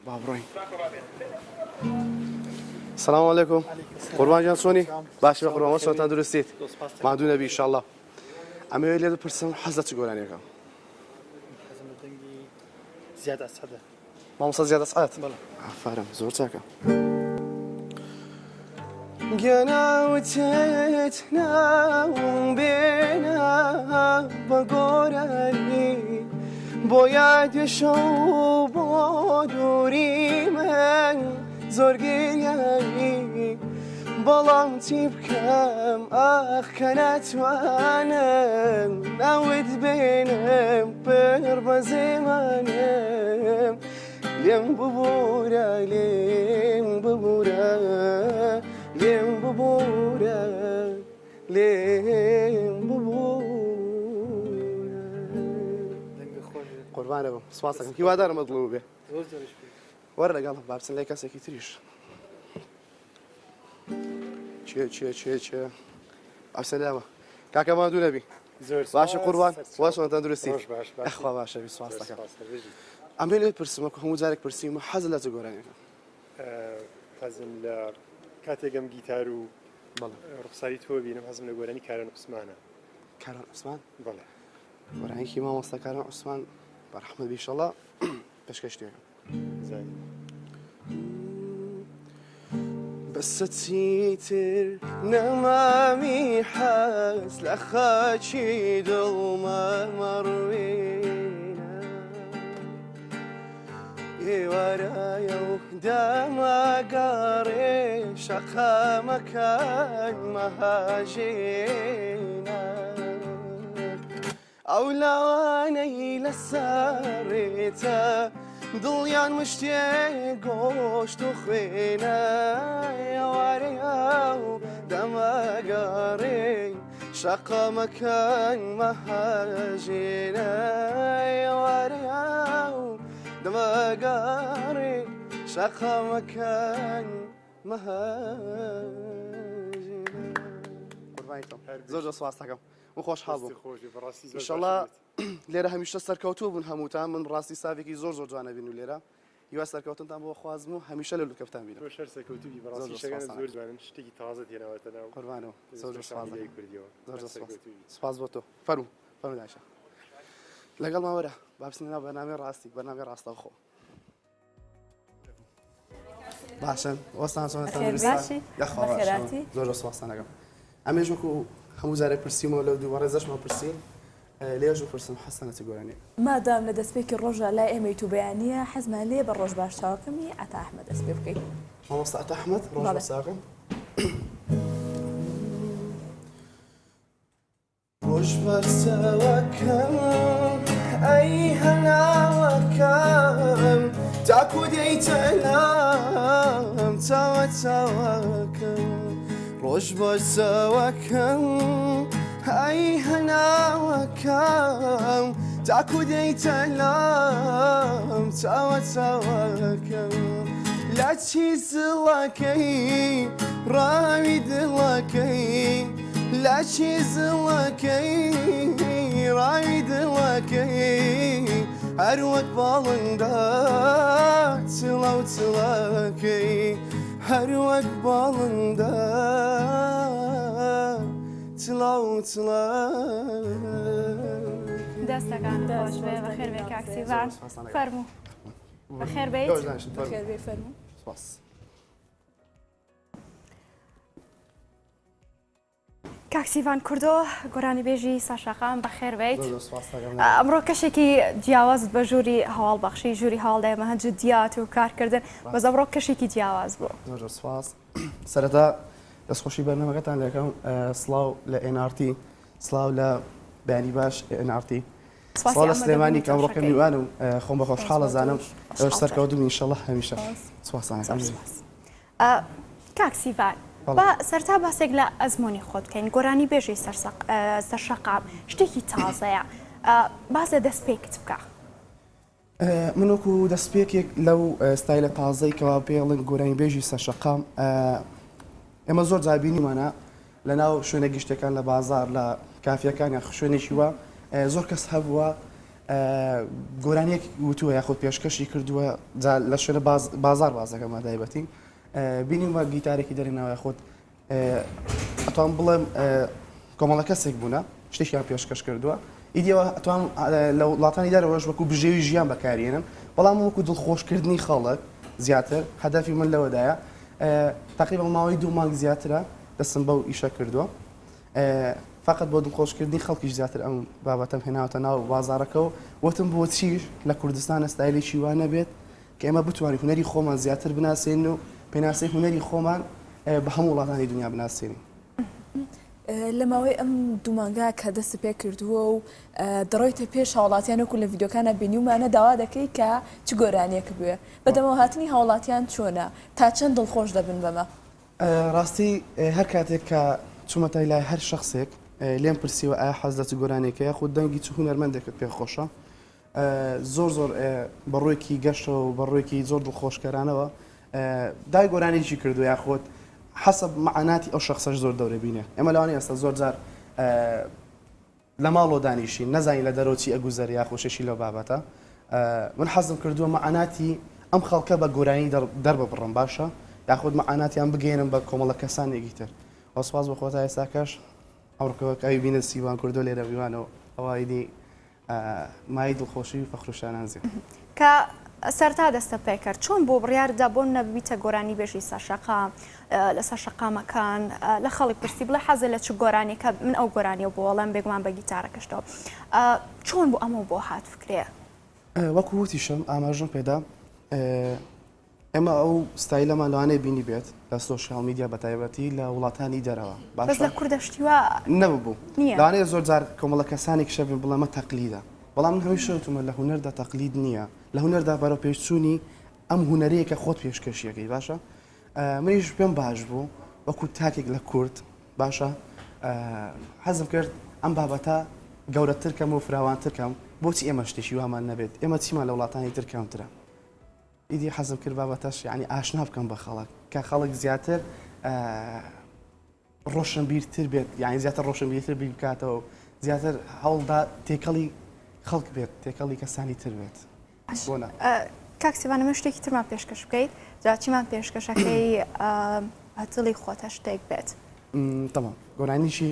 بابڕۆین. سلام علیکم. قوربان جان چۆنی؟ باش بە قوربان چۆنتان دروستیت؟ مادوو نەبی ئینشاءالله. ئەمەوێت لێ بپرسم حەز لە چ گۆرانیەکە؟ زیاد ئەسعەدە. مامۆستا زیاد ئەسعەد؟ بەڵێ. ئافارەم زۆر چاکە. گەناوتت ناوم بێنە بە گۆرانی بۆ یادی شەو بۆ دووری من زۆر گریایی بەڵام چی بکەم ئاخ کە ناتوانم ناوت بێنم پڕ بە زێمانم لێم ببوورە لێم ببوورە لێم ببوورە لێم ببوورە قوربانە بم سپاس دەکەم هیوادارم مەطلوب بێ وەرە لەگەڵ با بچن لای کەسێکی تریش چێ ئەسە لاوە کاکە مادوو نەبی باشە قوربان وا چۆنتان دروستی ئەخوا باشە بی سپاس دەکەم ئەمێ لێت پرسم وەکو هەموو جارێک پرسیمە حەز لە چ گۆرانیەکە حەزم لە کاتێکم گیتار و ڕوخساری تۆ بینم حەزم لە گۆرانی کاران عوسمانە. کاران عوسمان؟ بەڵێ. گۆرانیکی مامۆستا کاران عوسمان بەڕەحمەت بی ئینشەڵڵا پێشکەش دێکەم. زانین. بەسە چیتر نەمامی حەز لە خاچی دڵمە مەڕوێنە ئێوارایە و داماگەڕێ شەقامەکان مەهاژێنە ئەو لاوانەی لەسەرێتە دڵیان مشتێ گۆشت و خوێنە ئێوارەیە و دەمەگەڕێ شەقامەکان مەهاژێنە ئێوارەیە و دەمەگەڕێ شەقامەکان مەهاژێنە قوربانیتەوە زۆر سپاس دەکەم و خۆشحاڵ بووم ئینشەڵڵا لێرە هەمیشە سەرکەوتوو بوون هەمووتان من ڕاستی ساوێکی زۆر جوانە بین و لێرە هیوا سەرکەوتنتان بۆ خوازم و هەمیشە لە لوکەفتان بینم شەر سەرکەوتوی بەڕاستی شەگەنە زۆر جوانن شتێکی تازە تێناوەتە ناو قوربانەوە زۆر سپاس کوردیەوە زۆر سپاس بۆ تۆ فەرموو داشە لەگەڵ ماوەرە با بچینە ناو بەرنامەی ڕاستی بەرنامەی ڕاستەوخۆ باشن وەستان چۆنتان زۆر سپاسان دەکەم ئەمێژ وەکو هەموو جارێک پرسیمەوە لەو دووبارە زەشمە پرسیل لێژ و پرسم حەسەنە چ گۆرانیە مادام لە دەستپێکی ڕۆژە لای ئێمەی تو بەیانیە حەزمان لێ بە ڕۆژ باش چاوەکەمی ئەتا ئەحمەد دەست پێ بکەیت مامۆستا ئەتا ئەحمەد ڕۆژ باش چاوەکەم ڕۆژ باش چاوەکەم ئەی هەناوەکەم تاکو دەیتە لام چاوە چاوەکەم ڕۆژ باش چاوەکەم ئەی هەناوەکەم تاکو دەیتە لام چاوە چاوەکەم لە چی زڵەکەی ڕاوی دڵەکەی لە چی زڵەکەی ڕاوی دڵەکەی هەروەک باڵندا چڵە و چڵەکەی هەروەک باڵندا چڵە و چڵەکەی دەستەکان خۆش بێ بەخێر بێ کاکسیڤان فەرموو بەخێر بێیت بەخێر بێ فەرموو سپاس کاکسیڤان کوردۆ گۆرانی بێژی ساشاقان بەخێر بێیت ئەمڕۆ کەشێکی جیاوازت بە ژووری هەواڵبەخشی ژووری هەواڵدایمە هەنج دیات و کارکردن بەز ئەمڕۆ کەشێکی جیاواز بوو زۆر سپاس سەرەتا دەستخۆشی بەرنامەکەتان لەکەم سڵاو لە NRT سڵاو لە بەیانی باش NRT سڵاو لە سلێمانی کە ئەمڕۆ کەمیوان و خۆم بە خۆشحاڵە زانم ئەوش سەرکەوتومی ئینشەڵڵا هەمیشە سوپاسانەکەم کاکسیڤان با سەرتا باسێک لە ئەزمموی خۆت بکەین گۆرانی بێژی سەرشەقام شتێکی تازەیە باز لە دەستپێکت بکە من وەکو دەستپێکێک لەو ستایلە تازەی کەوا پێڵن گۆرانی بێژی سەرشەقام ئێمە زۆر جابینیمانە لە ناو شوێنە گشتەکان لە بازار لە کافیەکان یا شوێنێکی وە زۆر کەس هەبووە گۆرانیەک وتووە یاخود پێشکەشی کردووە لە شوێنە بازار بازەکەمە تایبەتی بینیم وە گیتارێکی دەرێنەوە یاخود ئەتوان بڵێم کۆمەڵە کەسێک بوونە شتێکیان پێشکەش کردووە ئیدیەوە ئەتوان لە وڵاتانی دەرەوەش وەکو بژێوی ژیان بەکارێنم بەڵام وەکو دڵخۆشکردنی خەڵک زیاتر هەدەفی من لەوەدایە تقریبا ماوەی 2 مانگ زیاترە دەستم بەو ئیشە کردووە فقط بۆ دڵخۆشکردنی خەڵکیش زیاتر ئەم بابەتەم هێناوەتە ناو بازارەکەەوە وتم بۆ چیش لە کوردستان ستایلێکی وانە بێت کە ئێمە بتوانین هونەری خۆمان زیاتر بناسێن و پێناسی هونەری خۆمان بە هەموو وڵاتانی دنیا بناسێنین. لە ماوەی ئەم دوومانگا کە دەست پێ کردووە و دەڕۆیتە پێش هاوڵاتیان وەکو لە ڤیددیۆکانە بینیومانە داوا دەکەی کە چ گۆرانیەکە بووە بەدەمەوە هاتنی هاوڵاتیان چۆنە تا چەند دڵخۆش دەبن بەمە ڕاستی هەر کاتێک کە چوومەتای لای هەر شخصێک لێم پرسیوە ئایا حەز دەچ گۆرانێکەیە خود دەنگی چ هونەرمەندێکت پێخۆشە زۆر بەڕۆیکی گەشتەوە و بەڕۆیکی زۆر دڵخۆشکەرانەوە دای گۆرانێکی کردو یاخۆت حسب معناتی ئەو شخصەش زۆر دەورە بینێ ئێمە لەوانی ئێستا زۆر جار لە ماڵۆ دانیشین نەزانین لە دەرۆچی ئەگوزەر یا خۆشەشی لەو بابەتە من حەزم کردووە معناتی ئەم خەڵکە بە گۆرانی دەربە بڕم باشە یاخود معناتیان بگەێنم بە کۆمەڵە کەسانێکی تر وەسواز بە خۆتا ئێستاکەش ئەوڕکەوەکەوی بینە سیوان کردو لێرە بیوانەوە ئەوایدی مای دڵخۆشی و فەخروشانان زیێ کە سەرتا دەستە پێکرد چۆن بۆ بڕیاردا بۆ نەبیتە گۆرانی بێژی ساشەقا لەسەر شەقامەکان لە خەڵک پرسی بڵێ حەزە لە چ گۆرانێکە من ئەو گۆرانی و بۆ وەڵام بێگومان بە گیتارەکەشتەوە چۆن بۆ ئەمە بۆ هات فکرێ وەکو وتیشم ئاماژم پێدا ئێمە ئەو ستایلەمان لەوانەیە بینی بێت لە سۆشیال میدیا بە تایبەتی لە وڵاتانی دەرەوە بەس لە کوردەشتیوە نەبوو لەوانەیە زۆر جار کۆمەڵە کەسانێک شەبن بڵێمە تەقلیدە بەڵام من هەمیشە وتمە لە هونەردا تەقلید نییە لە هونەردا بەرەو پێشچوونی ئەم هونەرەیە کە خۆت پێشکەشیەکەی باشە منیش پێم باش بوو وەکو تاکێک لە کورد باشە حەزم کرد ئەم بابەتە گەورەترکەم و فراوانترکەم بۆچی ئێمە شتێکی وامان نەبێت ئێمە چیمان لە وڵاتانی تر کەمترە ئیدی حەزم کرد بابەتەش یعنی ئاشنا بکەم بە خەڵک کە خەڵک زیاتر ڕۆشنبیرتر بێت یعنی زیاتر ڕۆشنبیرتر بکاتەوە زیاتر هەوڵدا تێکەڵی خەڵک بێت تێکەڵی کەسانی تر بێت بۆنە کاکسیوانە شتێکی ترمان پێشکەش بکەیت جا چیمان پێشکەشەکەی هەتڵی خۆتە شتێک بێت تەمام گۆرانیشی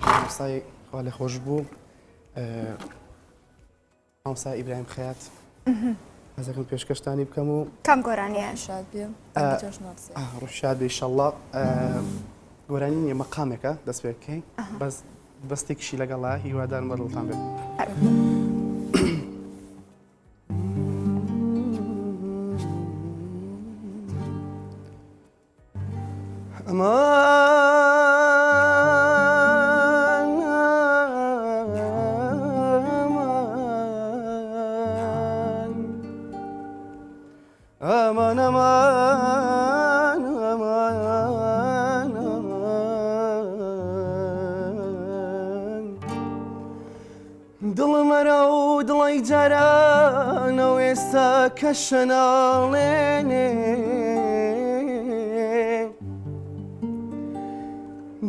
مامۆستای خوا لێ خۆش بوو مامۆستا ئیبراهیم خەیات حەزەکەم پێشکەشتانی بکەم و کام گۆرانیە شاد بێم ڕۆژشاد بێ ئینشەڵڵا گۆرانی نیە مەقامێکە دەست پێ بکەین بەستێکیشی لەگەڵا هیوادارم بەدڵتان بێت ئەمان ئەمان ئەمان ئەمان دڵمەرە و دڵی جارانەوە ئێستا کە شەناڵێنێ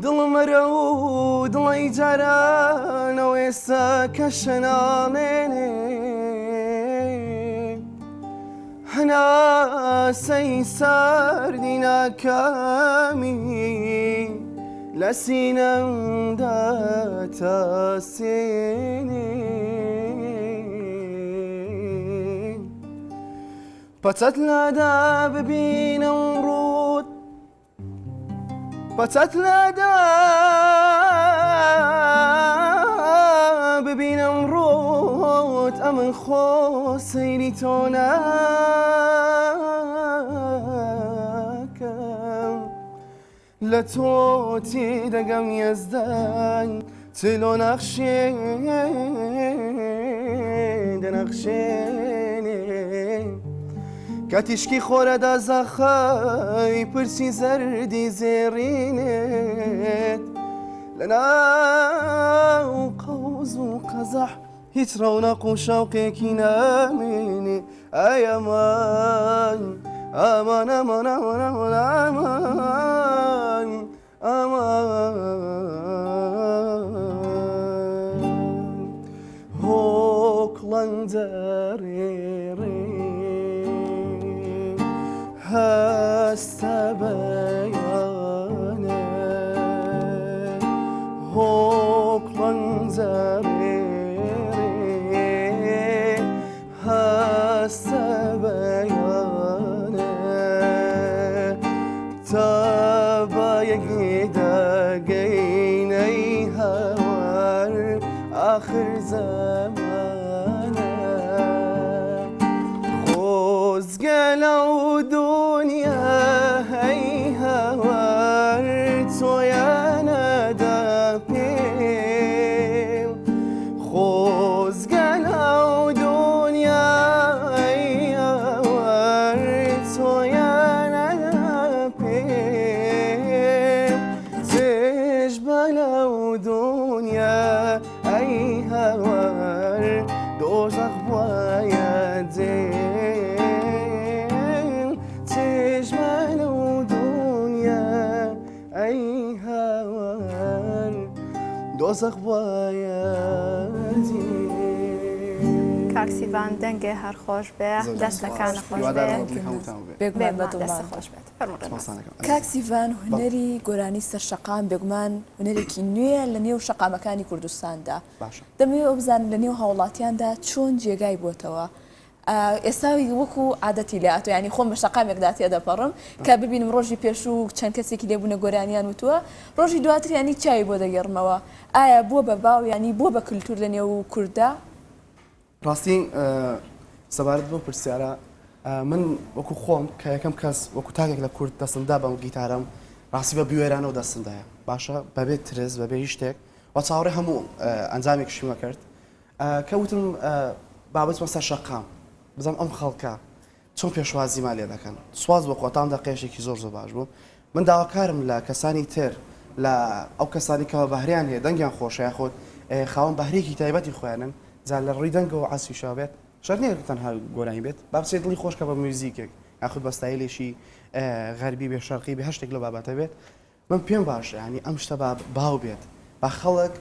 دڵمەرە و دڵی جارانەوە ئێستا کە شەناڵێنێ هەناسەی ساردی ناکامی لە سینەمدا تاسێنێ پەچەت لادا ببینم ڕوود پەچەت لادا ببینم ڕۆت ئەمن خۆ سەیری تۆ ناکەم لە تۆ تێدەگەم یەزدان تلۆ دەنەخشێنێ کە تیشکی خۆرەدا زەخەی پرسی زەردی زێڕینێت لەناو قەوز و قەزەح هیچ ڕەونەق و شەوقێکی نامێنێ ئەی ئەمان ئەمان ئەمان ئەمان ئەمان ئەمان ئەمان هەستە بەیانە هۆکڵەن زەڕێرێ هەستە بەیانە تا بە یەکێدەگەینەی هەوار آخر زەمانە خۆزگە لەو دنیا هەی هەوار تۆیانەدا پێم خۆزگە لەو دنیا هەی هەوار تۆیانەدا پێم چێژ بە لەو دنیا ئەی هەوار دۆزەخ وایە دێم چێژ بە لەو دنیا ئەی هەوار دۆزەخ وایە دێم کاکسیڤان دەنگێ هەر خۆش بێ دەستەکانە خۆش بێ بێگومان دەستە بەدڵمان خۆش بێت کاکسیڤان هوەری گۆرانی سەر شەقام بێگومان هوەرێکی نوێ لە نێو شەقامەکانی کوردستاندا دەمەوێت ئەو بزان لە نێو هاوڵاتیاندا چۆن جێگای بۆتەوە ئێستا وەکو عادەتی لە ئاتۆ ینی خۆم بە شەقامێکدا تێدەپەڕم کە ببینم ڕۆژی پێشوو چەند کەسێکی لێبوونە گۆرانیان وتووە ڕۆژی دواتر ینی چای بۆ دەگەڕمەوە ئایا بۆ بە باو ینی بۆ بە کللتور لە نێو کووردا ڕاستی سەبارەت بۆ پرسیارە من وەکو خۆم کە یەکەم کەس وەکو تاکێک لە کورد دەستندا بەم گیتارم ڕاستی بە بیوێرانەوە دەستندایە باشە بەبێت ترس بەبێ هیچ شتێک و چاوەڕێ هەموو ئەنجامێکشیمە کرد کەوتم بابەتمە سەر شەقام بزانم ئەم خەڵکە چۆن پێشوازیمان لێ دەکەن سواز بۆ خۆتام دەقێشێکی زۆر زۆر باش بوو من داواکارم لە کەسانی تر لە ئەو کەسانی کەەوە بەهریان هەیە دەنگیان خۆشیان خۆت خاوەن بەهرێکی تایبەتی خۆیانن جا لە ڕووی دەنگەوە عەسیشا بێت شەرت نییە تەنها گۆرانی بێت با بچێت دڵی خۆشکە بە میوزیکێک یاخود بە ستایلێکی غەربی بێ شەرقی بێ هەر شتێک لە بابەتە بێت من پێم باشە ینی ئەم شتە باو بێت با خەڵک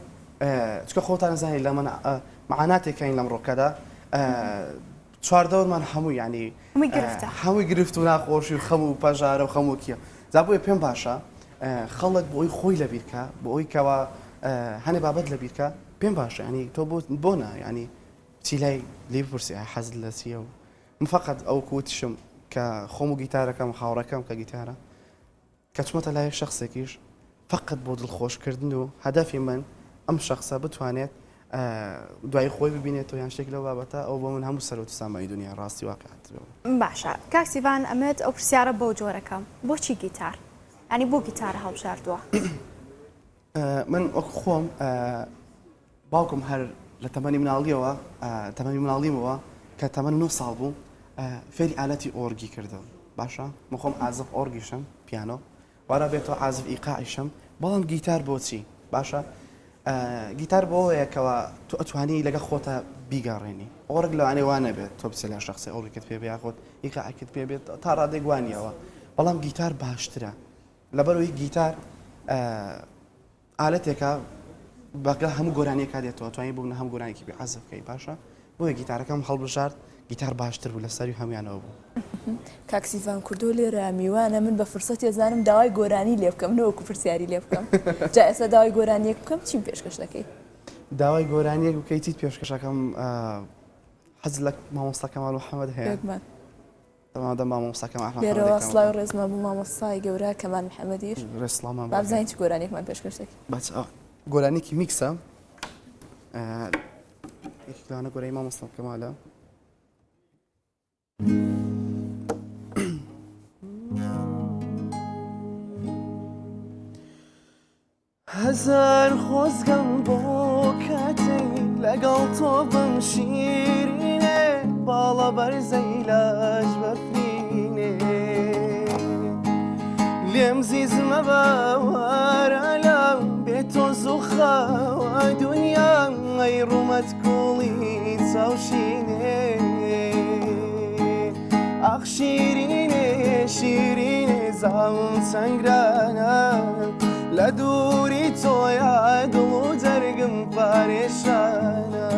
چکە خۆتان نزانێت لە من معاناتێکین لەم ڕۆکەدا چواردەوەمان هەموو ینی هەمووی گرفت و ناخۆشی و خەم و پەژارە و خەموو کیە جا بۆیە پێم باشە خەڵک بۆ ئەوی خۆی لە بیرکە بۆ ئەوی کەوا هەنێ بابەت لە بیرکە پێم باشە ینی تۆ بۆ نا ینی چی لای لێ بپرسی حەزت لە چییە و من فقط ئەو کوتشم کە خۆم و گیتارەکەم خاوڕەکەم کە گیتارە کە چمەتە لای شخصێکیش فقط بۆ دڵخۆشکردن و هەدەفی من ئەم شخصە بتوانێت دوای خۆی ببینێت و یان شتێک لەو بابەتە ئەو بۆ من هەموو سەرۆت سامایی دنیا ڕاستی واقعیت باشە کاکسیڤان ئەمێت ئەو پرسیارە بۆ جۆرەکەم بۆچی گیتار ینی بۆ گیتارە هەڵبژاردووە من وەکو خۆم باوکم هەر لە تەمەنی مناڵیەوە تەمەنی مناڵیمەوە کە تەمەن 9 ساڵ بوو فێری ئالەتی ئۆرگی کردم باشە من خۆم عازف ئۆرگیشم پیانۆ وارە بێتەوە عازف ئیقاعیشم بەڵام گیتار بۆچی باشە گیتار بۆەوەیەکەوە تو ئەتوانی لەگە خۆتە بیگەڕێنی ئۆرگ لەوانێ وانە بێت تۆ بچێت لە شخصی ئۆرگت پێ بێ خۆت ئیقاعکت پێ بێت تا ڕادێک وانیەوە بەڵام گیتار باشترە لەبەرەوەی گیتار ئالەتێکە بەگە هەموو گۆرانیەکە دێتەوە توانانی بوون هەم گۆرانێکی بێ عەزف بکەی باشە بۆیە گیتارەکەم هەڵبژارد گیتار باشتر بوو لە سەری هەمویانەوە بوو کاکسیڤان کوردۆ لێرە میوانە من بە فرسەت ێزانم داوای گۆرانی لێ بکەم نەوەکو پرسیاری لێ بکەم جا ئێستا داوای گۆرانیەک بکەم چیم پێشکەش دەکەی داوای گۆرانیەک بکەی چیت پێشکەشەکەم حەز لە مامۆستا کەمال محەممەد هەیە دەمادە مامۆستا کەمال لێرەوە سڵاو ڕێزمان بوو مامۆستای گەورە کەمال محەممەدیش ڕێسڵامان با بزانین چی گۆرانێکمان پێشکەش دەکەی بەچ گۆرانێکی میکسە یەکلانە گۆرەی مامۆستا کەمالە هەزار خۆزگەم بۆ کاتێک لەگەڵ تۆ بم شیرینێ باڵە بەرزەی لاش بەفرینێ لێم زیزمە باوارە لەم بێت تۆ زوخەوە دنیا ئەی ڕوومەت کوڵی چاوشینێ ئاخ شیرینێ شیرینێ زاوم چەنگرانە لە دووری تۆیە دڵ و جەرگم پارێشانە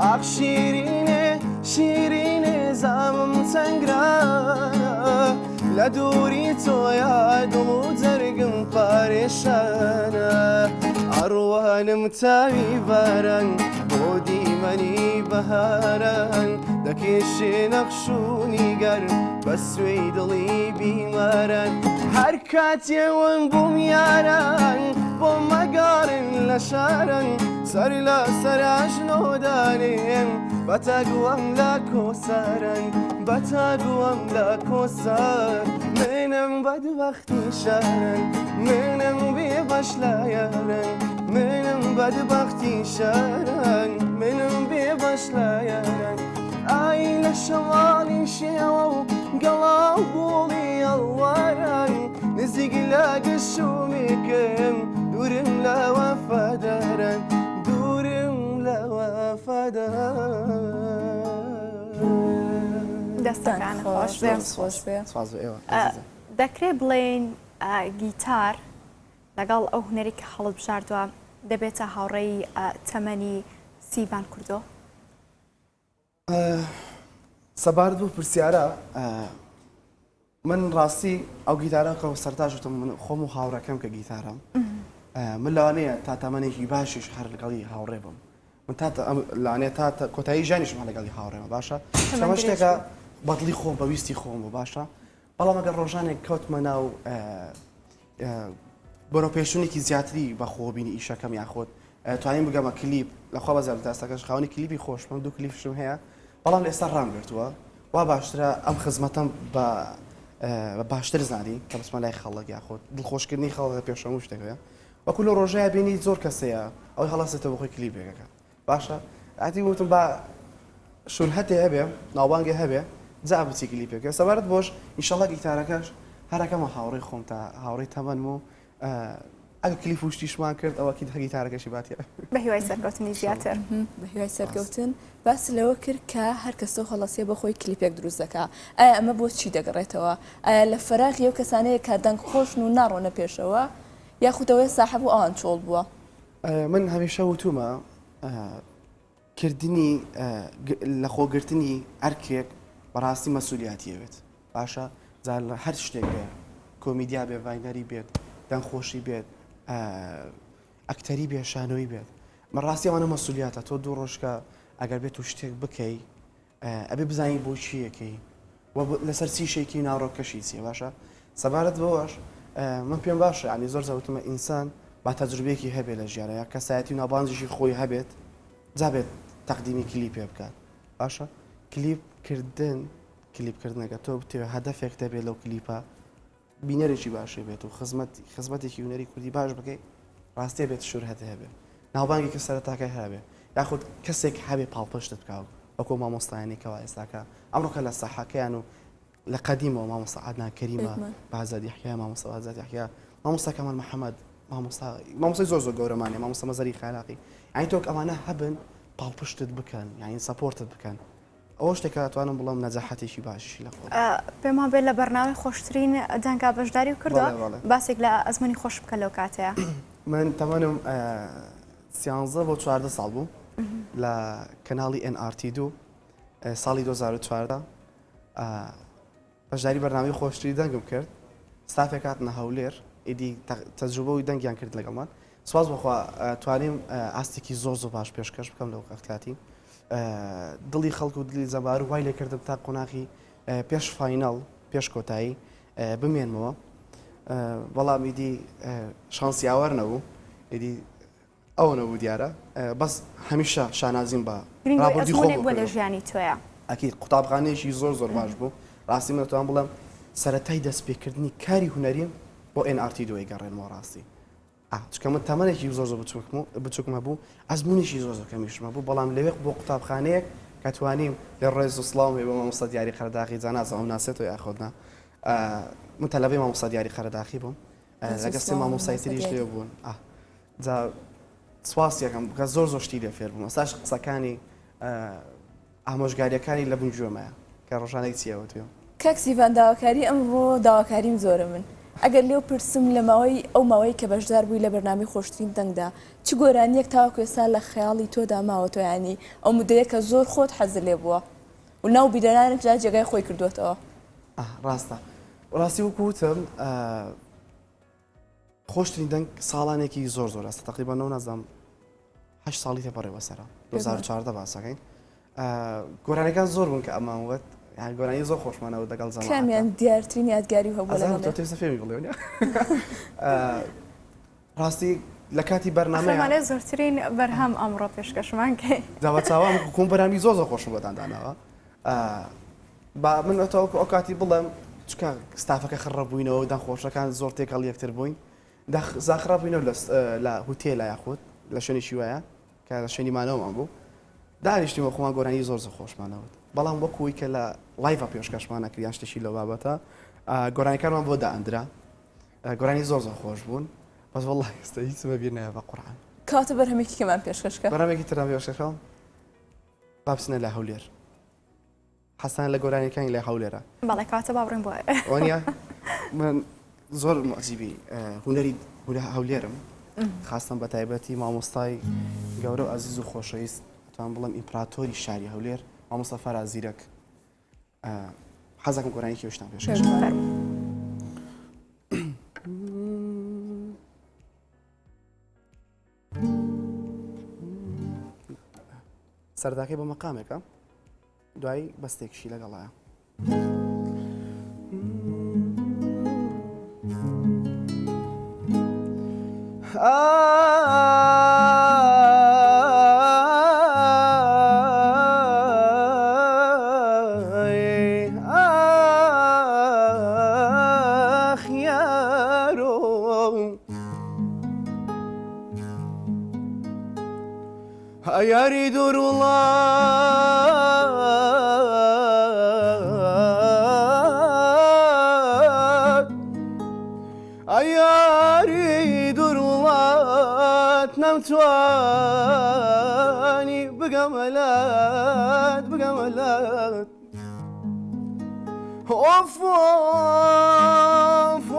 ئاخ شیرینێ شیرینێ زامم چەنگرانە لە دووری تۆیا دڵ و جەرگم پارێشانە ئەڕوانم تاوی باران بۆ دیمەنی بەهاران دەکێشێ نەخش و نیگەر بە سوێی دڵی بیماران هەر کاتێوەم بووم یاران بۆ مەگاڕن لە شارن سەر لە سەراژنۆدانێم بەتەگووەم لە کۆسارن بەتەگووەم لە کۆسار منم بەدبەختی شارن منم بێبەش لە یارن منم بەدبەختی شارن منم بێبەش لە یارن ئای لە شەواڵی شێوە و گەڵاو بوڵی ئەڵواران نزیک لە گەشومێکم دوورم لە وەفادارن دوورم لە وەفادارن دەستەکان خۆش بێ خۆش بێ دەکرێت بڵێن گیتار لەگەڵ ئەو هونەری کە هەڵت بژاردووە دەبێتە هاوڕێی تەمەنی سیڤان کوردۆ سەبارەت بوو پرسیارە من ڕاستی ئەو گیتارەکە سەرتاش وتم من خۆم و هاوڕەکەم کە گیتارم من لەوانەیە تا تەمەنێکی باشیش هەر لەگەڵی هاوڕێ بم من لەوانەیە تا کۆتایی ژانیشم لەگەڵی هاوڕێمە باشە ئەمە شتێکە بەدڵی خۆم بەویستی خۆم بوو باشە بەڵام ئەگەر ڕۆژانێک کەوتمە ناو بەرەو پێشوونێکی زیاتری بە خۆبینی ئیشەکەم یاخۆت توانین بگەمە کلیپ لەخوا بەزار داستەکەش خاوەنی کلیپی خۆشمە دوو کلیپشم هەیە بەڵام ئێستا ڕامگرتووە وا باشترە ئەم خزمەتەم بە باشتر زانی کە بسمە لای خەڵک یاخۆت دڵخۆشکردنی خەڵک پێشەمو شتێکە وەکو لە ڕۆژەیە بینی زۆر کەسەیە ئەوەی هەڵاستێتەوە بەخۆی کلیپێکەکە باشە ئاتی وتم بە شولهەتێ هەبێ ناوبانگێ هەبێ جا بچی کلیپێکە سەبارەت بۆش ئینشەڵا گیتارەکەش هەرەکەمە هاوڕێی خۆم تا هاوڕێی تەمەنم و ئەگە کلیپ وشتیشمان کرد ئەوەکی گیتارەکەشی باتیە بە هیوای سەرکەوتنی زیاتر بە هیوای سەرکەوتن باس لەوە کرد کە هەر کەسە هەڵەسێ بەخۆی کلیپێک دروست دەکا ئایا ئەمە بۆ چی دەگەڕێتەوە ئایا لە فەراغی ئەو کەسانەیە کە دەنگ خۆشن و ناڕۆنە پێشەوە یاخودەوەی ساحب و ئەوان چۆڵ بووە من هەمیشە وتومە کردنی لە خۆگرتنی ئەرکێک بەڕاستی مەسئولیاتیەوێت باشە زار لە هەر شتێک بێ کۆمیدیا بێ ڤاینەری بێت دەنگخۆشی بێت ئەکتەری بێ شانۆی بێت من ڕاستی ئەوانە مەسئولیاتە تۆ دوو ڕۆژکە ئەگەر بێت و شتێک بکەی ئەبێ بزانی بۆ چیەکەی لەسەر چیشێکی ناڕۆکەشی چیە باشە سەبارەت بەوەش من پێم باشە ینی زۆر زەوتمە ئینسان با تەجروبەیەکی هەبێت لە ژیانە یا کەسایەتی و ناوبانجیشی خۆی هەبێت جابێت تەقدیمی کلیپێ بکات باشە کلیپکردنەکە تۆ بتێ هەدەفێک دەبێت لەو کلیپە بینەرێکی باشی بێت و خزمەتێکی هونەری کوردی باش بکەی ڕاستێ بێت شورهەت هەبێت ناوبانگی کە سەرەتاکەی هەبێ یاخود کەسێک هەبێ پاڵپشتت بکاو وەکو مامۆستایانێکەوە ئێستاکە ئەمڕۆکە لە ساحەکەیان و لە قەدیمەوە مامۆستا عەدنان کەریمە بەعزاد یحیا مامۆستا بەعزاد یحیا مامۆستا کەمال محەممەد مامۆستای زۆر گەورەمانێ مامۆستا مەزەری خالاقی یعنی تۆک ئەوانە هەبن پاڵپشتت بکەن یعنی سەپۆرتت بکەن ئەوە شتێکە توانم بڵام نەجاحەتێکی باشی لە خۆ پێمان بێت لە بەرنامەی خۆشترین دەنگا بەشداری و کردەوە باسێک لە ئەزمموی خۆش بکە لەو کاتەیە من تەمەنم 13 بۆ 14 ساڵ بوو لە کەناڵی NRT2 ساڵی 2014 بەشداری بەرنامەی خۆشتری دەنگم کرد ستافێک هاتنە هەولێر ئیدی تەجروبەوەی دەنگیان کرد لەگەڵمان سواز بخوا توانیم ئاستێکی زۆر باش پێشکەش بکەم لەو کاتی دڵی خەڵک و دڵی زەبار وای لێ کردم تا قۆناغی پێش فایناڵ پێش کۆتایی بمێنمەوە بەڵام ئیدی شانسی ئاوەر نەبوو ئیدی ئەوە نەبوو دیارە بەس هەمیشە شانازیم بە ڕابردی خۆم بۆ لە ژیانی تۆیە ئەکید قوتابخانەیەکی زۆر باش بوو ڕاستی من دەتوان بڵێم سەرەتای دەستپێکردنی کاری هونەریم بۆ NRT2 گەڕێنەوە ڕاستی چکە من تەمەنێکی زۆر بچووکمە بوو ئەزممونێکی زۆر کەمیشمە بوو بەڵام لەوێ بۆ قوتابخانەیەک کە توانیم لێ ڕێز و سڵاو بە مامۆستا دیاری خەرداخی جانازە ئەم ناسێتەوە یاخۆدنا من تەلەڤەی مامۆستا دیاری خەرداخی بووم لەگەڵ سێ مامۆستای تریش لێ بوون جا سواسیەکەم کە زۆر شتی لێ فێر بووم ئەستاش قسەکانی ئامۆژگاریەکانی لە بنجومەیە کە ڕۆژانێک چیەوە توێ کاک سیڤان داواکاری ئەمڕۆ داواکاریم زۆرە من ئەگەر لێو پرسم لە ماوەی ئەو ماوەی کە بەشدار بووی لە بەرنامەی خۆشترین دەنگدا چ گۆرانیەک تاوەکو ئێستا لە خەیاڵی تۆدا ماوە تۆ ینی ئەو مدەیە کە زۆر خۆت حەزر لێ بووە و ناو بیدەرانت جا جێگای خۆی کردوێتەوە ڕاستە ڕاستی وەکوتم خۆشترین دەنگ ساڵانێکی زۆر زۆر ئەستە تقریبانەوە نازانم 8 ساڵی تێپەڕێەوە سەرا 2014 باسەکەین گۆرانەکان زۆر بوون کە ئەمانوت گۆرانی زۆر خۆشمانەوە دەگەڵ زەمان کامیان دیارترین یادگاری هەبوو تێسە فێمی بڵێ ڕاستی لە کاتی بەرنامەیە ئەمانە زۆرترین بەرهەم ئەمڕۆ پێشکەشمان کرد داوا چاوام کوم بەرهەمی زۆر زۆر خۆشم بەداندانەوە با من ئەو کاتی بڵێم چکە ستافەکە خڕەبووینەوە دەنخۆشەکان زۆر تێکەڵ یەکتر بووین زاخڕابووینەوە لە هوتێلە یاخود لە شوێنێکی وایە کە لە شوێنی مانەوەمان بوو دانیشتیمە خۆمان گۆرانی زۆر زۆر خۆشمانەوت بەڵام وەکوی کە لە لایڤ پێشکەشمان نەکریان شتێکی لەو بابەتە گۆرانیەکانمان بۆ دائەندرا گۆرانی زۆر زۆر خۆش بوون بەس وەڵڵا ئێستا هیچمە بیر نایە بە قورعان کاتە بەرهەمێکی کەمان پێشکەشکە بەرهەمێکی تران پێشکەشەوە با بچنە لە هەولێر حەسان لە گۆرانیەکانی لە هەولێرە بەڵێ کاتە با بڕێن بۆ وانە من زۆر معجیبی هوەری هەولێرم خاستم بە تایبەتی مامۆستای گەورە و ئازیز و خۆشەویست توان بڵم ئیمپراتۆری شاری هەولێر مامۆستا فەرا زیرەک حەزەکەم گۆرانیەکی وشتان پێشکەش سەرداکەی بە مەقامێکە دوایی بەستێکشی لەگەڵایە يريد الله يريد الله نمتواني بقملات اوف اوف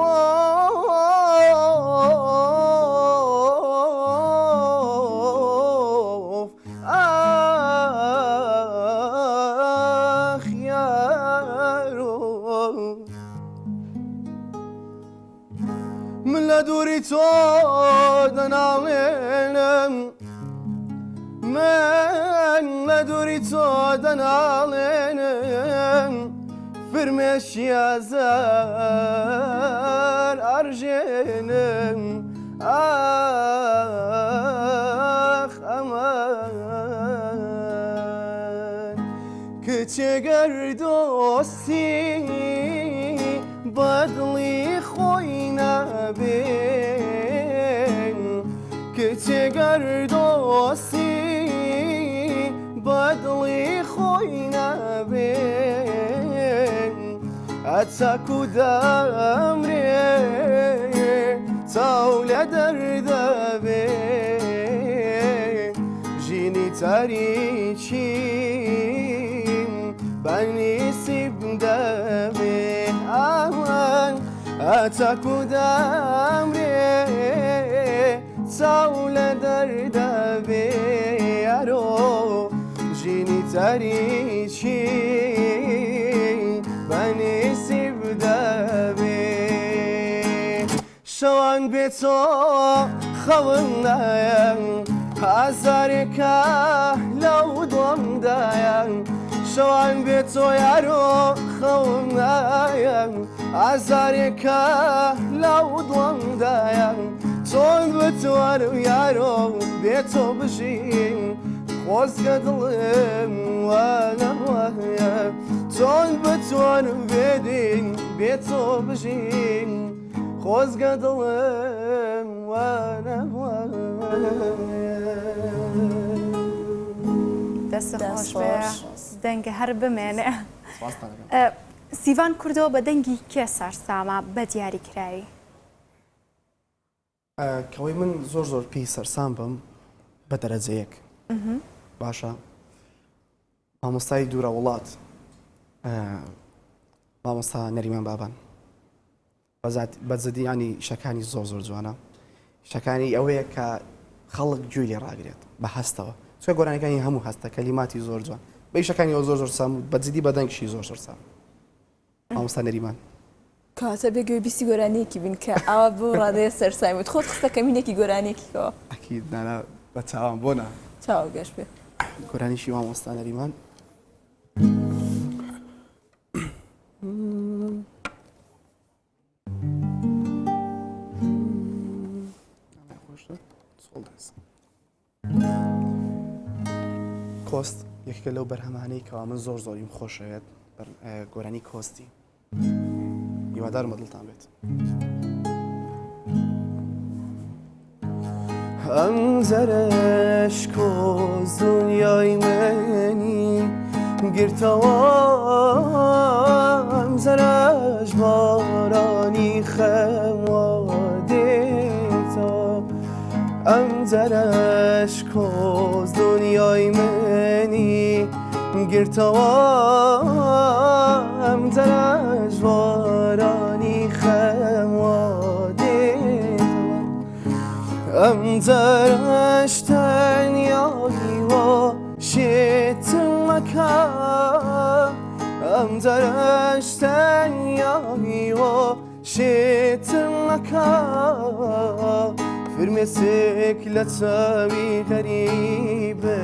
من لدوري تود نعلم من لدوري تود نعلم فرمش يا زار أرجنم آخ أمان كتجر دوستي بدلي خوينا بين كتجر دوستي بدلي خوينا بين أتساكو دمري تاولة دردبي جيني تاريخين بني سبدبي أمان أتاكو دمري تاولة دردبي أرو جيني تاريخين بني سبدبي شوان بيتو خوندايا هزاركا لو ضمدايا شوان بيتو يارو خوندايا هزاركا لو ضمدايا تون بتوارو يارو بيتو بجين خوز قدلم وانا وهيا تون بتوارو بيدين بيتو بجين خوز قدلم وانا دەست خۆش بێ دەنگە هەر بمێنێ سیڤان کوردەوە بە دەنگی کێ سەرسامە بە دیاریکراوی کەوەی من زۆر زۆر پێی سەرسام بم بە دەرەجەیەک باشە مامۆستای دوورە وڵات مامۆستا نەریمان بابان بەجددی ینی شەکانی زۆر زۆر جوانە شەکانی ئەوەیە کە خەڵک گوێی لێ ڕاگرێت بە هەستەوە چکە گۆرانەکانی هەموو هەستە کەلیماتی زۆر جوان بەی شەکانی ئەو زۆر زۆر سام بەجددی بە دەنگشی زۆر زۆر سام مامۆستا نەریمان کاتە بێگوێ بیستی گۆرانیەکی بن کە ئاوا بۆ ڕادەیە سەرسایمت خۆت خستە کەمینێکی گۆرانێکیەوە ئەکید نانا بە چاوان بۆنا چاوە گەشت بێ گۆرانیشی مامۆستا نەریمان کۆست یەکێکە لەو بەرهەمانەی کەوا من زۆریم خۆشەوێت گۆرانی کۆستی هیوادارمە دڵتان بێت ئەم زەرش کۆز دنیای منی گرتەوە ئەم زەرش بارانی خەموا دێتە ئەم زەرش کۆز دنیای منی گرتەوە ئەم زەرش بارانی خەموا دێتەوە ئەم زەرش تەنیاییوە شێتمەکە ئەم زەرش تەنیاییوە شێتمەکە فرمێسێک لە چاوی غەریبێ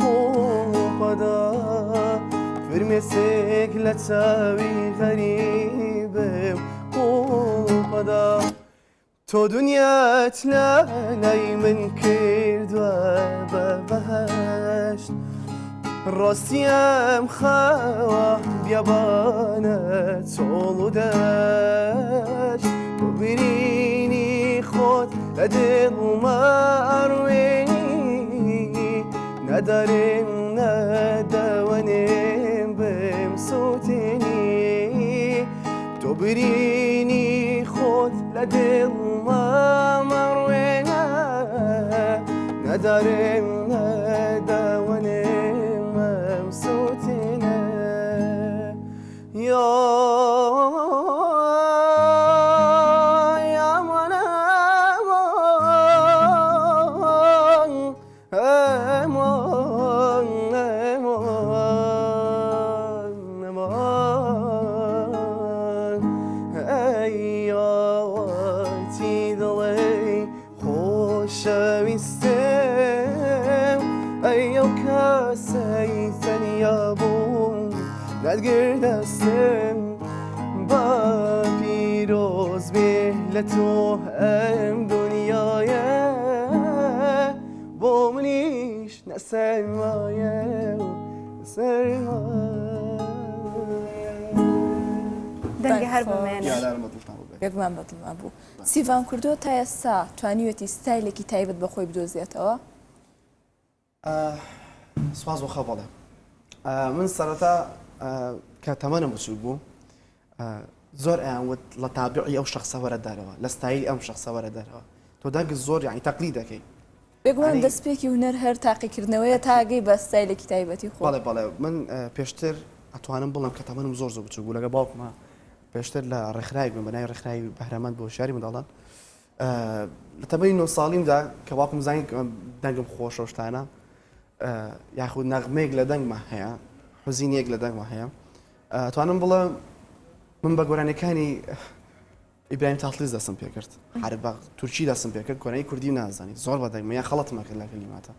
قۆپەدا فرمێسێک لە چاوی غەریبێ قۆپەدا تۆ دنیات لە لای من کردووە بە بەهەشت ڕاستیم خەوە بیابانە چۆڵ و دەشت بۆ برینی خۆت لە دڵمە ئەڕوێنی نەدارێن نەدەوەنێم بم سووتێنی تۆ برینی خۆت لە دڵمە مەڕوێنە نەدارێن نەدەوەنێم بم سووتێنە نەتگردەستم بە پیرۆز بێ لە تۆ ئەم دنیاە بۆ منیش نەسەرمایە دەنگە هەر بمێنێ یەکمان بەدڵمان بوو سیڤان کوردۆ تا ئێستا توانیوێتی ستایلێکی تایبەت بەخۆی بدۆزێتەوە سواز بۆ خەبەڵێ من سەرەتا کە تەمەنم بچوو بوو زۆر ئەیانوت لە تابعی ئەو شەخسە وەرەدارەوە لە ستایلی ئەم شەخسە وەرەدارەوە تۆ دەنگ زۆر یعنی تەقلید دەکەی بێگومان دەستپێکی هونەر هەر تاقیکردنەوەیە تاگەی بە ستایلێکی تایبەتی خۆ بەڵێ بەڵێ من پێشتر ئەتوانم بڵم کە تەمەنم زۆر بچوو بوو لەگە باوکمە پێشتر لە ڕێکخراوێک بووم بەناوی ڕێکخراوی بەهرەمەند بۆ شاری منداڵان لە تەمەنی 9 ساڵیمدا کە باوکم زانین دەنگم خۆشە شتانە یاخود نەغمەیەک لە دەنگمە هەیە حوزینێک لە دەنگمە هەیە توانم بڵێم من بە گۆرانەکانی ئیبراهیم تاتلیز دەستم پێ کرد عەربە تورکی دەستم پێ کرد گۆرانی کوردی نازانی زۆر بە دەنگمە یا خەڵەتمە کرد لە کەلیماتە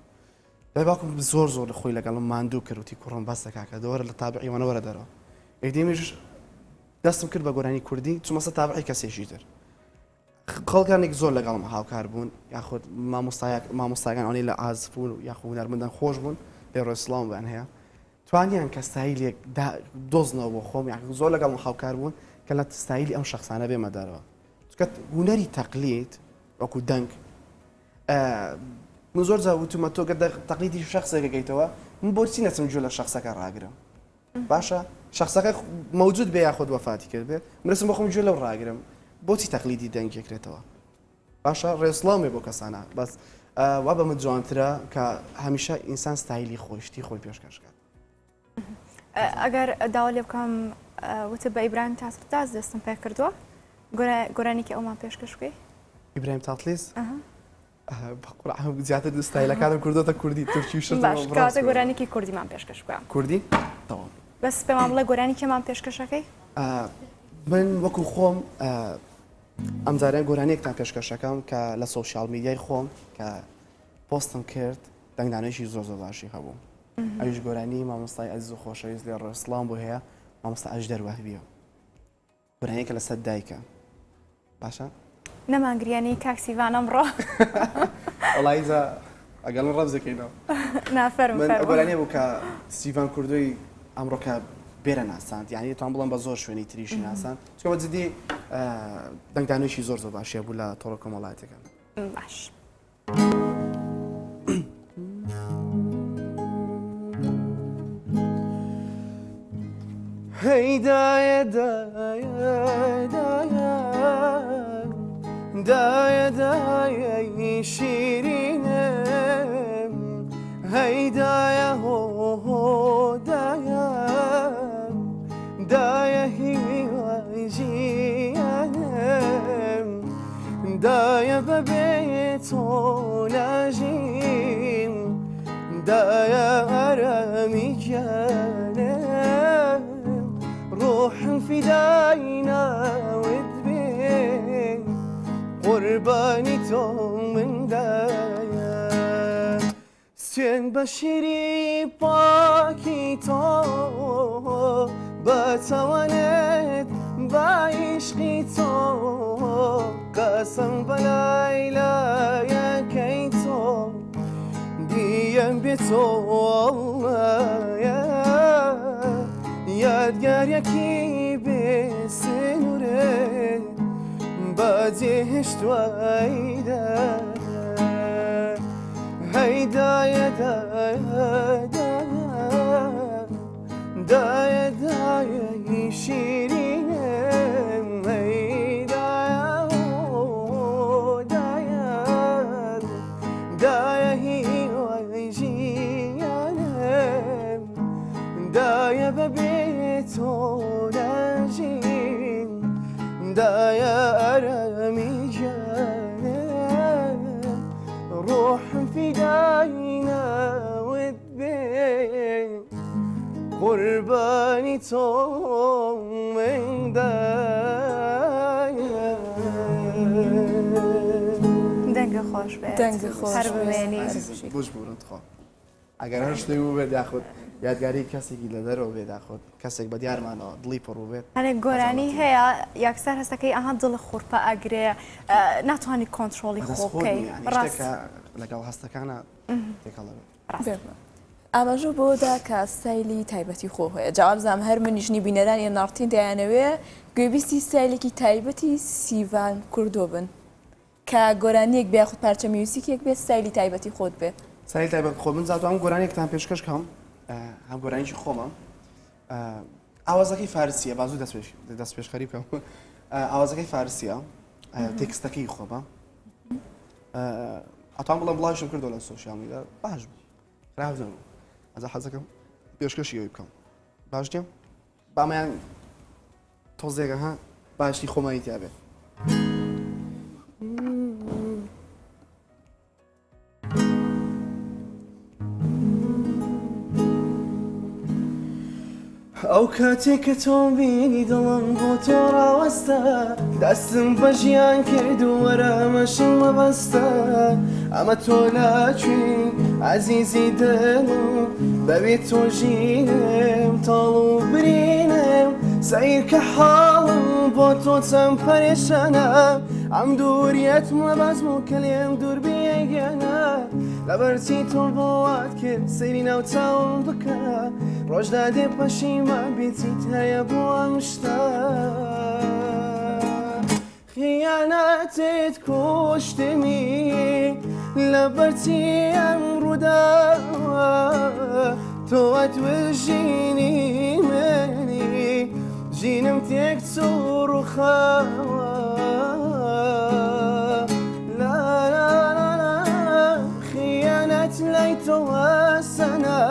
دوای باوکم زۆر لە خۆی لەگەڵم ماندوو کرد وتی کوڕم بەس دەکا کە دەوەرە لە تابعی وانە وەرە دەرەوە یەکدێمیش دەستم کرد بە گۆرانی کوردی چوومەسە تابعی کەسێکی تر خەڵکانێک زۆر لەگەڵم هاوکار بوون یاخود مامۆستاگان ئەوانەی لە ئازف بوون و یاخود هونەرمەندان خۆش بوون لێ ڕۆیسڵامبیان هەیە توانیان کە ستایلێک دۆزنەوە بۆ خۆم یاخود زۆر لەگەڵم هاوکار بوون کە لە ستایلی ئەم شەخسانە بێمە دەرەوە چونکە هونەری تەقلید وەکو دەنگ من زۆر جا وتومە تۆ گە تەقلیدی شەخسێک دەکەیتەوە من بۆچی نەچم جوێ لە شەخسەکە ڕاگرم باشە شەخسەکە موجود بێ یاخود وەفاتی کرد بێ مرسم بۆ خۆم گوێ لەو ڕاگرم بۆچی تەقلیدی دەنگێکرێتەوە باشە ڕێسڵامێ بۆ کەسانە بەس وا بە من جوانترە کە هەمیشە ئینسان ستایلی خۆشتی خۆی پێشکەشکات ئەگەر داوا لێ بکەم وتە بە ئیبراهیم تاتلیز دەستم پێ کردووە گۆرانێکی ئەومان پێشکەش بکەی ئیبراهیم تاتلیز زیاتر ستایلەکانم کردوتە کوردی تورکی شت باش کاتە گۆرانێکی کوردیمان پێشکەش بکەم کوردی تەواو بەس پێمان بڵێ گۆرانی کێمان پێشکەشەکەی من وەکو خۆم ئەم جارێن گۆرانەیەکتان پێشکەشەکەم کە لە سۆشیال میدیای خۆم کە پۆستم کرد دەنگدانەیەکی زۆر باشی هەبوو. ئەویش گۆرانی مامۆستای عەزیز و خۆشەویست لێ ڕێسڵام بۆ هەیە مامۆستا ئەژدەر وەهبییە. گۆرانەیەکە لە سەد دایکە. باشە؟ نەمانگریانی کاکسیڤان ئەمڕۆ وەڵایزە ئەگەڵ ڕەبزەکەینەوە. نافەرم من فەرموو. گۆرانیە بوو کە ستیڤان کوردۆی ئەمڕۆکە بێرە ناساند، یعنی تان بڵم بە زۆر شوێنی تریشی ناسان. چکە جدی دەنگدانێکی زۆر باشیە بوو لە تۆڕە کۆمەڵایەتەکان. باش. هەی دایە دایە دایە دایە دایە شیرینم هەی دایە هۆ دایە دایە هیوای ژیانم دایە بەبێ تۆ ناژیم دایە ئارامی گیانم روحم فدای ناوت بێ قوربانی تۆ من دایە سوێن بە شیری پاکی تۆ بەتەوانێت بە عیشقی تۆ قەسەم بە لایلایەکەی تۆ دیەم بێ تۆ وەڵڵایە یادگاریەکی بێسنوورێ بەجێهێشتوایدا هەی دایە دایە دایە دایە شیرینم هەی دایە دایە دایە هیوای ژیانم دایە بەبێ تۆ ناژیم دایە ئارامی گیانم ڕۆحم فیدای ناوت بێ قوربانی تۆ من دایە دەنگە خۆش بێت دەنگە خۆش هەر ببێنی بۆش بورن خۆ ئەگەر هەر شتێک بوو بێت یاخود یادگاری کەسێکی لە دەرەوە بێت یاخود کەسێک بە دیارمانەوە دڵی پڕ بێت هەنێک گۆرانی هەیە یاکسەر هەستەکەی ئەها دڵ خوورپە ئەگرێ ناتوانانی کۆنتترۆلی خۆ بکەی ڕاستە لەگەڵ هەستەکانە تێکەڵەوێت ئاماژە بۆدا کە سایلی تایبەتی خۆ هەیە جوابزانام هەر منیشنی بینەرانی نارتین دەیانەوێ گوێبیستی سایلێکی تایبەتی سیڤان کوردۆ بن کە گۆرانیەک بیا خودت پارچە میوسیکێک بێت سایلی تایبەتی خۆت بێ سایلی تایبەت خۆ من زاتوانم گۆرانێکتان پێشکەش کەم هەم گۆرانیکی خۆمە ئاوازەکەی فارسیە بازوو دەست پێشخەری بکەم ئاوازەکەی فارسیە تێکستەکەی خۆمە ئەتوان بڵم بڵاوشم کردو لە سۆشیال میدیا باش بوو خراپ نەبوو ئەجا حەزەکەم پێشکەشی ئەوی بکەم باش دێم بامەیان تۆزێکە ها باشی خۆمایی تیا بێت ئەو کاتێک کە تۆم بینی دڵم بۆ تۆ ڕاوەستە دەستم بە ژیان کرد و وەرە ئەمەشم مەبەستە ئەمە تۆ لاکوێی عەزیزی دڵم بەوێ تۆ ژینم تاڵ و برینم سەیر کە حاڵم بۆ تۆ چەند پەرێشانە ئەم دووریەت مەبەز بوو کە لێم دوور بێگەنە لەبەرچی تۆ بۆوات کرد سەیری ناو چاوم بکە ڕۆژدا دێ پەشیمان بیچیت هەیە بۆ ئەم شتە خیانەتت کوشتمی لەبەرچی ئەم ڕووداوە تۆ ئەتوژینی منی ژینم تێک چوو ڕووخاوە خیانەت لای تۆوە سەنە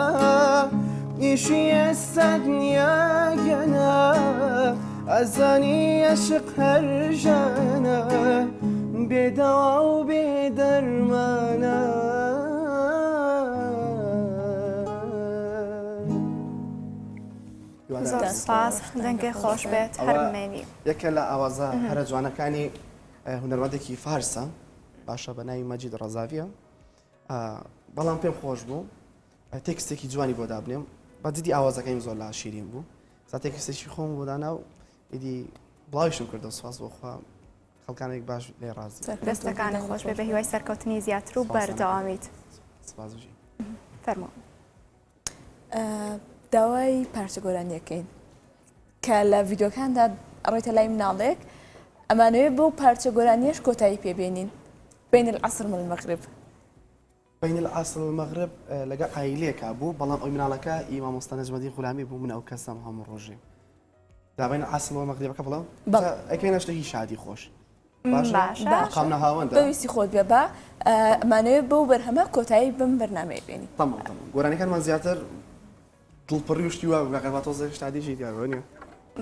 ئیشی ئێستا دنیاگەنە ئەزانی عەشق هەر ژانە بێدەوا و بێدەرمانە زۆر سپاس دەنگی خۆش بێت هەرمێنی یەکە لە ئاوازە هەرە جوانەکانی هونەرمەندێکی فارسە باشە بە ناوی مەجید ڕەزاویە بەڵام پێم خۆش بوو تێکستێکی جوانی بۆ دابنێم بە جدی ئاوازەکەیم زۆر لە شیرین بوو زا تێکستێکی خۆم بۆ دانا و ئیدی بڵاویشم کردە سوپاس بۆخوا خەڵکانێک باش لێ ڕازی دەستەکانی خۆش بێ بە هیوای سەرکەوتنی زیاتر و بەردەوامیت سپاسژی فەرمۆ داوای پارچە گۆرانیەکەین کە لە ڤیددیۆکاندا ڕێتە لای مناڵێک ئەمانەوێت بۆ پارچە گۆرانیەش کۆتایی پێبێنین بین العصر والمغرب بین العصر والمغرب لەگە ئایلێکا بوو بەڵام ئەوی مناڵەکە مامۆستا نەجمەدی غولامی بوو من ئەو کەسم هەموو ڕۆژێ دابین العصر والمغربەکە بڵام ئەکەینە شتێکی شادی خۆش قامنە هاوەندە بەویستی خۆت بێ بە ئەمانەوێت بەو بەرهەمە کۆتایی بم بەرنامەیە بێنی تەمام گۆرانەکانمان زیاتر دڵپڕی وشتی وە بەقەبات تۆزە شتادیشی دیارڕۆنیە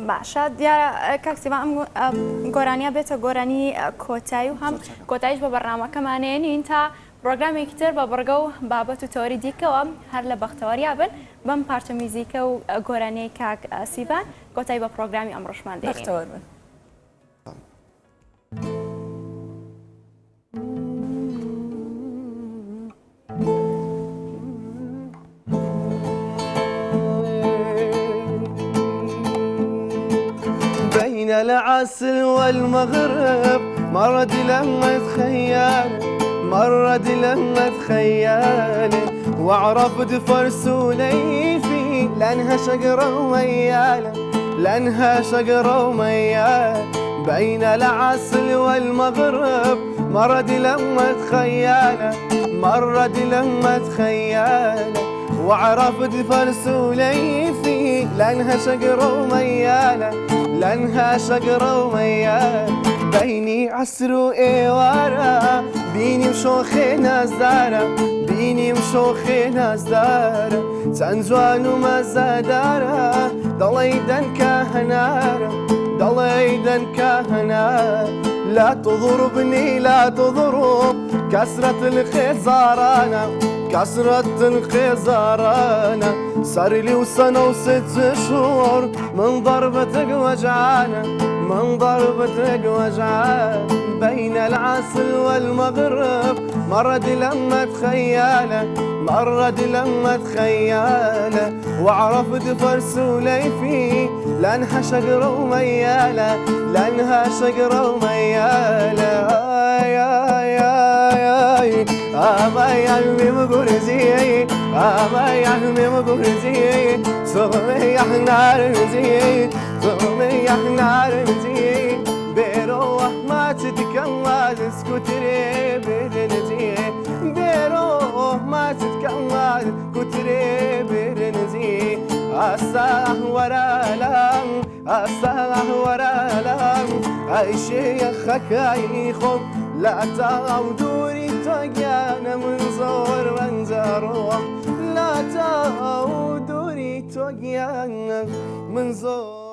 باشە دیارە کاکسیوان ئەم گۆرانیە بێتە گۆرانی کۆتایی و هەم کۆتاییش بە بەرنامەکەمانەیە نین تا پرۆگرامێکی تر بە بڕگە و بابەت و تۆری دیکەوە هەر لە بەختەوەریا بن بەم پارچە میزیکە و گۆرانیەی کاک سیڤان کۆتایی بە پرۆگرامی ئەمڕۆشمان دێنین بەختەوەر بن بين العسل والمغرب مرد لما تخيل مرد لما تخيل واعرف دفرس وليفي لانها شجرة وميالة لانها شجرة وميالة بين العسل والمغرب مرد لما تخيل مرد لما تخيل واعرف دفرس وليفي لانها شجرة وميالة لانها شجرة وميال بيني عسر وإيوارة بيني مشوخي ناس دارة بيني مشوخي ناس دارة تنزوان ومازا دارة ضليدا كهنارة ضليدا كهنارة لا تضربني لا تضرب كسرة الخزارانة كسرة الخزارانة صار لي وسنة وست شهور من ضربتك وجعانة من ضربتك وجعانة بين العسل والمغرب مرد لما تخيالة مرد لما تخيالة واعرف دفرس وليفي لانها شجرة وميالة لانها شجرة وميالة ما يعلمي مقرزي ما يعلمي مقرزي صغمي يحنار زي صغمي يحنار زي بيروح ما تتكمل سكوتري بدنزي بيروح ما تتكمل كتري بدنزي أصاه ورا لام أصاه ورا لام أي شيء خكايخم لا تعودوني تجانا من زور وانزاروح لا تعودوني تجانا من زور